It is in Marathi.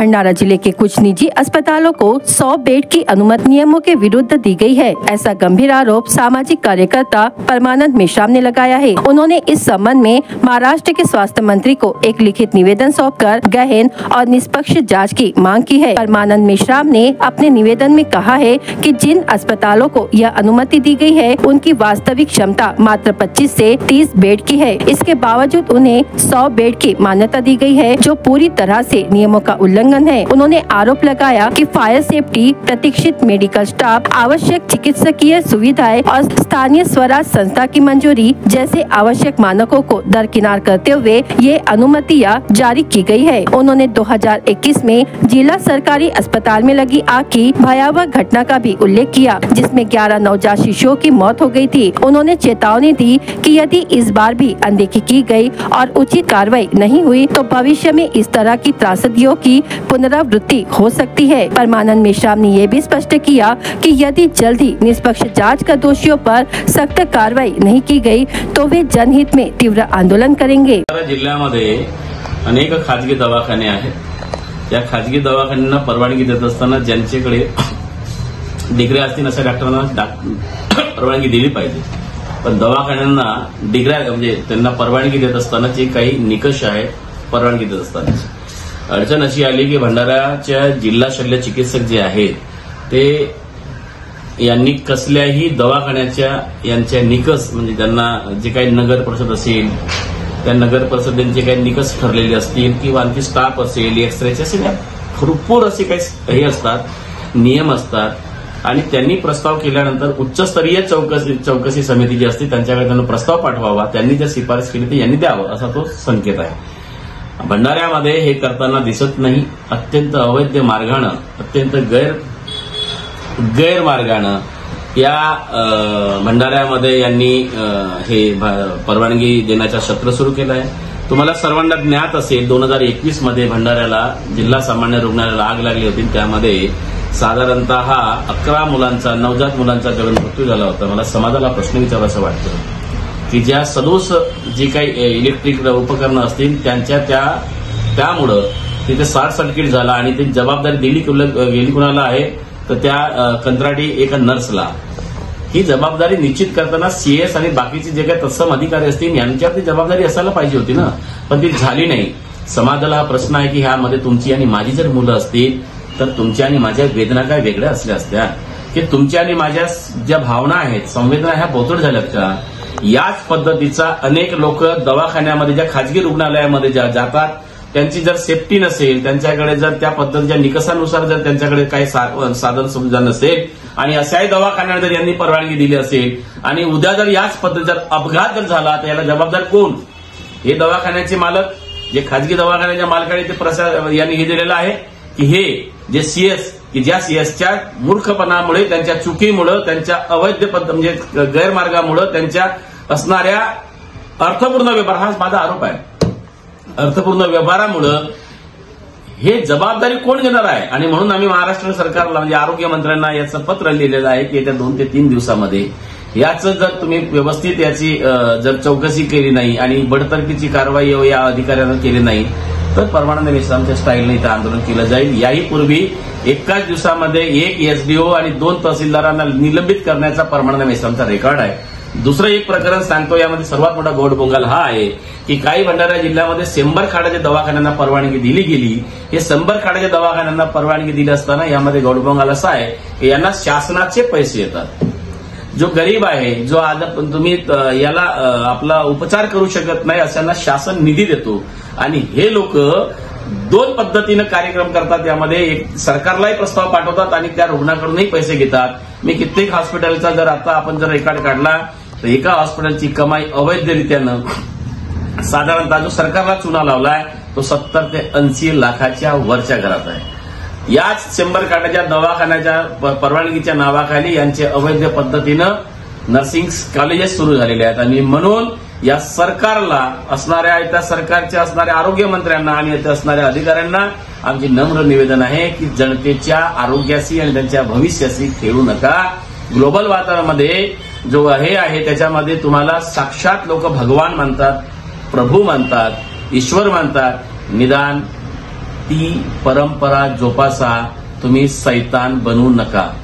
भंडारा जिले के कुछ निजी अस्पतालों को 100 बेड की अनुमति नियमों के विरुद्ध दी गई है। ऐसा गंभीर आरोप सामाजिक कार्यकर्ता परमानंद मेश्राम ने लगाया है। उन्होंने इस संबंध में महाराष्ट्र के स्वास्थ्य मंत्री को एक लिखित निवेदन सौंपकर गहन और निष्पक्ष जांच की मांग की है। परमानंद मेश्राम ने अपने निवेदन में कहा है कि जिन अस्पतालों को यह अनुमति दी गई है उनकी वास्तविक क्षमता मात्र 25 से 30 बेड की है। इसके बावजूद उन्हें 100 बेड की मान्यता दी गई है, जो पूरी तरह से नियमों का उल्लंघन है। उन्होंने आरोप लगाया कि फायर सेफ्टी, प्रशिक्षित मेडिकल स्टाफ, आवश्यक चिकित्सकीय सुविधाएं और स्थानीय स्वराज संस्था की मंजूरी जैसे आवश्यक मानकों को दरकिनार करते हुए ये अनुमतियां जारी की गई है। उन्होंने 2021 में जिला सरकारी अस्पताल में लगी आग की भयावह घटना का भी उल्लेख किया, जिसमें 11 नवजात शिशुओं की मौत हो गई थी। उन्होंने चेतावनी दी कि यदि इस बार भी अनदेखी की गई और उचित कार्रवाई नहीं हुई तो भविष्य में इस तरह की त्रासदियों की पुनरावृत्ति हो सकती है। परमानंद मेश्राम ने यह भी स्पष्ट किया कि यदि जल्द ही निष्पक्ष जांच कर दोषियों पर सख्त कार्रवाई नहीं की गई तो वे जनहित में तीव्र आंदोलन करेंगे। जिल्ह्यामध्ये अनेक खाजगी दवाखाने आहेत। या खाजगी दवाखान्यांना परवानगी देत असताना ज्यांच्याकडे डिग्री असतील अशा डॉक्टरांना परवानगी दिली पाहिजे, पण दवाखान्यांना डिग्र्या म्हणजे त्यांना परवानगी देत असताना जे काही निकष आहेत परवानगी देत असताना अडचण अशी आली की भंडाऱ्याच्या जिल्हा शल्य चिकित्सक जे आहेत ते यांनी कसल्याही दवाखान्याच्या यांच्या निकष म्हणजे त्यांना जे काही नगर परिषद असेल त्या नगर परिषदेचे काही निकष ठरलेले असतील किंवा आणखी स्टाफ असेल, एक्सरेचे असेल, भरपूर असे काही हे असतात, नियम असतात आणि त्यांनी प्रस्ताव केल्यानंतर उच्चस्तरीय चौकशी समिती जी असते त्यांच्याकडे त्यांना प्रस्ताव पाठवावा, त्यांनी जर शिफारस केली तर यांनी द्यावं असा तो संकेत आहे। भंडाऱ्यामध्ये हे करताना दिसत नाही। अत्यंत अवैध मार्गाने, अत्यंत गैरमार्गाने या भंडाऱ्यामध्ये यांनी हे परवानगी देण्याचा सत्र सुरू केला आहे। तुम्हाला सर्वांना ज्ञात असेल 2021 मध्ये भंडाऱ्याला जिल्हा सामान्य रुग्णालयाला आग लागली होती, त्यामध्ये साधारणतः 11 मुलांचा, नवजात मुलांचा जळून मृत्यू झाला होता। मला समाजाला प्रश्न विचारायचा वाटतो की ज्या सदोष जी काही इलेक्ट्रिक उपकरणं असतील त्यांच्या त्यामुळं तिथे शॉर्ट सर्किट झाला आणि ती जबाबदारी गेली कुणाला आहे तर त्या कंत्राटी एका नर्सला। ही जबाबदारी निश्चित करताना सीएस आणि बाकीचे जे काही तत्सम अधिकारी असतील यांच्यावर ती जबाबदारी असायला पाहिजे होती ना, पण ती झाली नाही। समाजाला हा प्रश्न आहे की ह्यामध्ये तुमची आणि माझी जर मुलं असतील तर तुमच्या आणि माझ्या वेदना काय वेगळ्या असल्या असत्या की तुमच्या आणि माझ्या ज्या भावना आहेत, संवेदना ह्या बोचड झाल्यात का? याच पद्धतीचा अनेक लोक दवाखान्यामध्ये, ज्या खाजगी रुग्णालयामध्ये जातात, त्यांची जर सेफ्टी नसेल, त्यांच्याकडे जर त्या पद्धतीच्या निकषानुसार जर त्यांच्याकडे काही साधन सुविधा नसेल आणि अशाही दवाखान्याला जर यांनी परवानगी दिली असेल आणि उद्या जर याच पद्धतीचा अपघात जर झाला तर याला जबाबदार कोण? हे दवाखान्याचे मालक, जे खाजगी दवाखान्याच्या मालकाने ते यांनी हे दिलेलं आहे की हे जे सीएस, की ज्या सीएसच्या मूर्खपणामुळे, त्यांच्या चुकीमुळे, त्यांच्या अवैध म्हणजे गैरमार्गामुळे, त्यांच्या असणाऱ्या अर्थपूर्ण व्यवहार, हा माझा आरोप आहे, अर्थपूर्ण व्यवहारामुळे हे जबाबदारी कोण घेणार आहे? आणि म्हणून आम्ही महाराष्ट्र सरकारला म्हणजे आरोग्य मंत्र्यांना याचं पत्र लिहिलेलं आहे की येत्या 2 ते 3 दिवसामध्ये याचं जर तुम्ही व्यवस्थित याची जर चौकशी केली नाही आणि बडतर्फीची कारवाई या अधिकाऱ्यांना केली नाही तर परमानंद मेश्रामच्या स्टाईलने इथं आंदोलन केलं जाईल। याही पूर्वी एकाच दिवसामध्ये 1 एसडीओ आणि 2 तहसीलदारांना निलंबित करण्याचा परमानंद मेश्रामचा रेकॉर्ड आहे। दुसरं एक प्रकरण सांगतो, यामध्ये सर्वात मोठा गोडबोंगाल हा आहे की काही भंडारा जिल्ह्यामध्ये 100 खाटाच्या दवाखान्यांना परवानगी दिली गेली। हे 100 खाटाच्या दवाखान्यांना परवानगी दिली असताना यामध्ये गोडबोंगाल असा आहे की यांना शासनाचे पैसे येतात। जो गरीब आहे, जो आज तुम्ही याला आपला उपचार करू शकत नाही अशांना शासन निधी देतो आणि हे लोक 2 पद्धतीनं कार्यक्रम करतात। यामध्ये एक सरकारलाही प्रस्ताव पाठवतात आणि त्या रुग्णाकडूनही पैसे घेतात। मी कित्येक हॉस्पिटलचा जर आता आपण जर रेकॉर्ड काढला तर एका हॉस्पिटलची कमाई अवैधरित्यानं साधारणतः जो सरकारला चुना लावलाय तो 70 ते 80 लाखाच्या वरच्या घरात आहे। याच 100 खाटाच्या दवाखान्याच्या परवानगीच्या नावाखाली यांचे अवैध पद्धतीनं नर्सिंग कॉलेजेस सुरू झालेले आहेत आणि म्हणून या सरकारला असणाऱ्या, त्या सरकारच्या असणाऱ्या आरोग्य मंत्र्यांना आणि इथे असणाऱ्या अधिकाऱ्यांना आमची नम्र निवेदन आहे की जनतेच्या आरोग्याशी आणि त्यांच्या भविष्याशी खेळू नका। ग्लोबल वातावरणामध्ये जो हे आहे त्याच्यामध्ये तुम्हाला साक्षात लोक भगवान मानतात, प्रभू मानतात, ईश्वर मानतात, निदान ती परंपरा जोपासा, तुम्ही सैतान बनू नका.